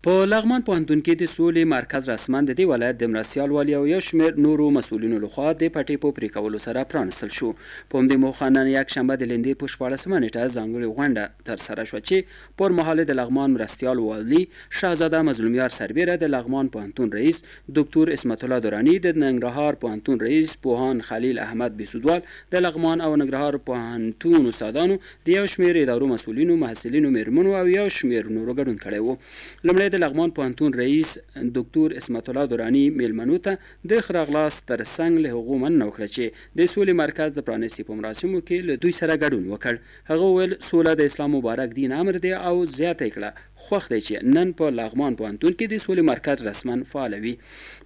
په لغمان پوهنتون کې د سولې مرکز رسما د دې ولایت د مرستیال والي او یو شمېر نورو مسؤلینو لخوا د پټې په پرې کولو سره پرانستل شو. په همدې موخه نن یکشنبه د لندې په 14مه نیټه ځانګړې غونډه ترسره شوه چې پر مهال د لغمان مرستیال والي شهزاده مظلومیار سربیره، د لغمان پوهنتون رئیس دکتور اسمت الله درانی، د ننګرهار پوهنتون رئیس پوهان خلیل احمد بیسودوال، د لغمان او ننګرهار پوهنتون استادانو، د یو شمېر ادارو مسؤلینو، محصلینو، میرمنو او یو شمېر نورو ګډون کړی و. لومړی د لغمان پوهنتون رئیس دکتور اسمت الله درانی میلمنو ته د ښه راغلاست ترڅنګ له هغو مننه وکړه چې د سولې مرکز د پرانستي په مراسمو کې له دوی سره ګډون وکړ. هغه وویل سوله د اسلام مبارک دین امر دی او زیاته کړه خوښ دی چې نن په لغمان پوهنتون کې د سولې مرکز رسما فعال وي.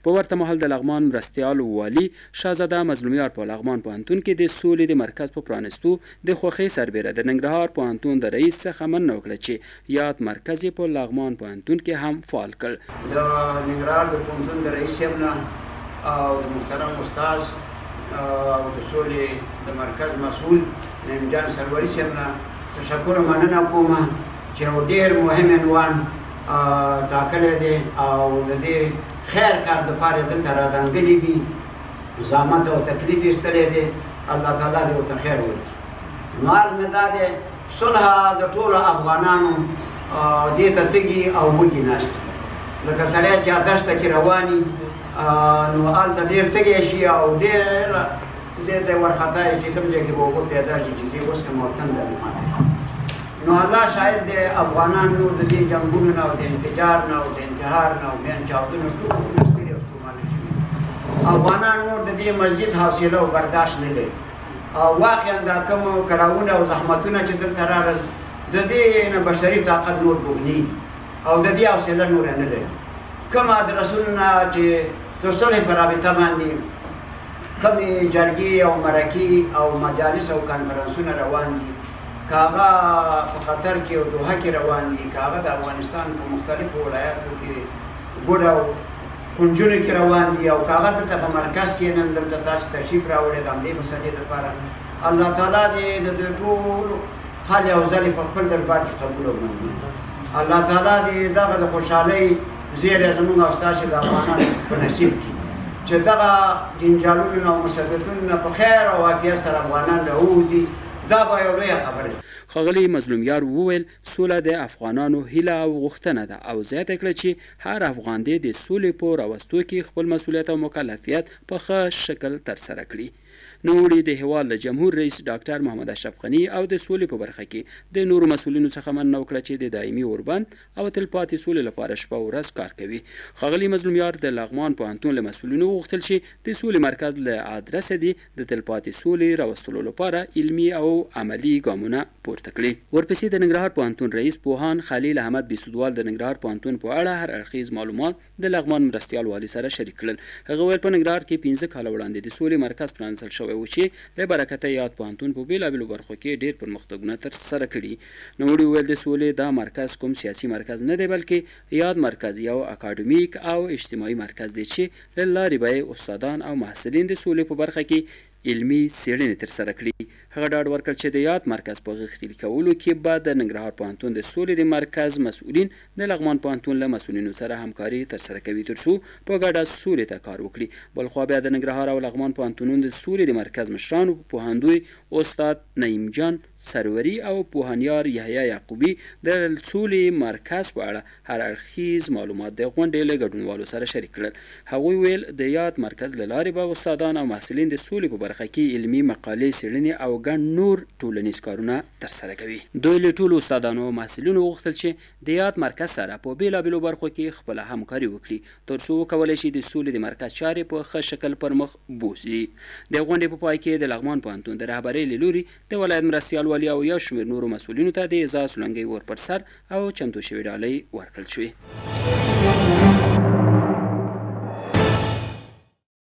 په ورته مهال د لغمان مرستیال والي شهزاده مظلومیار په لغمان پوهنتون کې د سولې د مرکز په پرانستو د خوښۍ سربیره د ننګرهار پوهنتون د رئیس څخه مننه وکړه چې یاد مرکز یې په لغمان پوهنتون کې هم فعال کړ. د ننګرهار د پوهنتون د رئیس صاحب نه او د محترم استاد او د سولې د مرکز مسؤل نعیم جان سروري صاحب نه تشکر او مننه کوم چې یو ډېر مهم عنوان ټاکلی دی او د دې خیر کار دپاره دلته رادانګلي دي، زحمت او تکلیف یې ایستلی دی. الله تعالی دې ورته خیر ورکړي. نو حال مې دا دی صلح د ټولو افغانانو دې ته تږي او موږي ناست لکه سړی چې دښته کې رواني نو هلته ډېر تږی شي او ډېر دې ته ورخطا شي چې کوم ځای کې به اوبه پیدا شي چې دې اوس کوم وطن ته ماته شي. نو الله شاید د افغانان نور د دې جنګونو نه او د انفجار نه او د انتحار نه او بیا چاودنو ټول ستړي او ستومانه شوي. افغانان نور د دې مسجد حوصله او برداشت نه لري او واقعا دا کوم کړاوونه او زحمتونه چې دلته راغلل د دې نه بشري طاقت نور بوغني او د دې حوصله نور نه لري. کوم ادرسونه چې د صلح په رابطه باندې کومې جرګې او مرکې او مجالس او کانفرنسونه روان دي، که هغه په قطر کې او دوحه کې روان دي، که هغه د افغانستان په مختلفو ولایاتو کې ګوډ او کنجونو کې روان دي او که هغه دلته په مرکز کې نن دلته تاسو تشریف راوړی د همدې مسلې لپاره. الله تعالی دې د دوی ټولو حال یو ځلې په خپل دربار کې قبول او منظور کړي. الله تعالی دې دغه د خوشحالۍ زیری زموږ او ستاسو د افغانانو په نصیب کړي چې دغه جنجالونو او مصیبتونو په خیر او عافیت سره افغانان راووځي. دا به یو لویه خبره ده. ښاغلي مظلومیار وویل سوله د افغانانو هیله او غوښتنه ده او زیاته کړه چې هر افغان دې د سولې په راوستو کې خپل مسؤلیت او مکلفیت په ښه شکل ترسره کړي. نوموړي د هېواد له جمهور رئیس ډاکټر محمد اشرف غني او د سولې په برخه کې د نورو مسؤلینو څخه مننه وکړه چې د دایمي اوربند او تلپاتې سولې لپاره شپه او ورځ کار کوي. ښاغلي مظلومیار د لغمان پوهنتون له مسؤلینو وغوښتل چې د سولې مرکز له ادرسه دي د تلپاتې سولې راوستلو لپاره علمي او عملي ګامونه پورته کړي. ورپسې د ننګرهار پوهنتون رئیس پوهان خلیل احمد بیسودوال د ننګرهار پوهنتون په اړه هر اړخیز معلومات د لغمان مرستیال والي سره شریک کړل. هغه ویل په ننګرهار کې 15 کاله وړاندې د سولې مرکز پرانستل شوی و چې له برکته یاد پوهنتون په بېلابېلو برخو کې ډېر پرمختګونه ترسره کړي. نوموړي وویل د سولې دا مرکز کوم سیاسي مرکز نه دی بلکې یاد مرکز یو اکاډمیک او اجتماعي مرکز دی چې له لارې به یې استادان او محصلین د سولې په برخه کې علمي څېړنې ترسره کړي. هغه ډاډ ورکړ چې د یاد مرکز په غښتلي کولو کې به د ننګرهار پوهنتون د سولې د مرکز مسؤلین د لغمان پوهنتون له مسؤلینو سره همکاري ترسره کوي ترڅو په ګډه سولې ته کار وکړي. بلخوا بیا د ننګرهار او لغمان پوهنتونونو د سولې د مرکز مشرانو پوهندوی استاد نعیم جان سروري او پوهنیار یحیی یعقوبي د سولې مرکز په اړه هر اړخیز معلومات د غونډې له ګډونوالو سره شریک کړل. هغوی ویل د یاد مرکز له لارې به استادان او محصلین د سولې په برخه کې علمي مقالې څېړنې او ګڼ نور ټولنیز کارونه ترسره کوي. دوی له ټولو استادانو او محصلینو وغوښتل چې د یاد مرکز سره په بېلابېلو برخو کې خپله همکاري وکړي ترڅو وکولی شي د سولې د مرکز چارې په ښه شکل پر مخ بوځي. د غونډې په پای کې د لغمان پوهنتون د رهبرۍ له لوري د ولایت مرستیال والي او یو شمېر نورو مسؤلینو ته د اعزاز لونګۍ ور پر سر او چمتو شوې ډالۍ ورکړل شوې.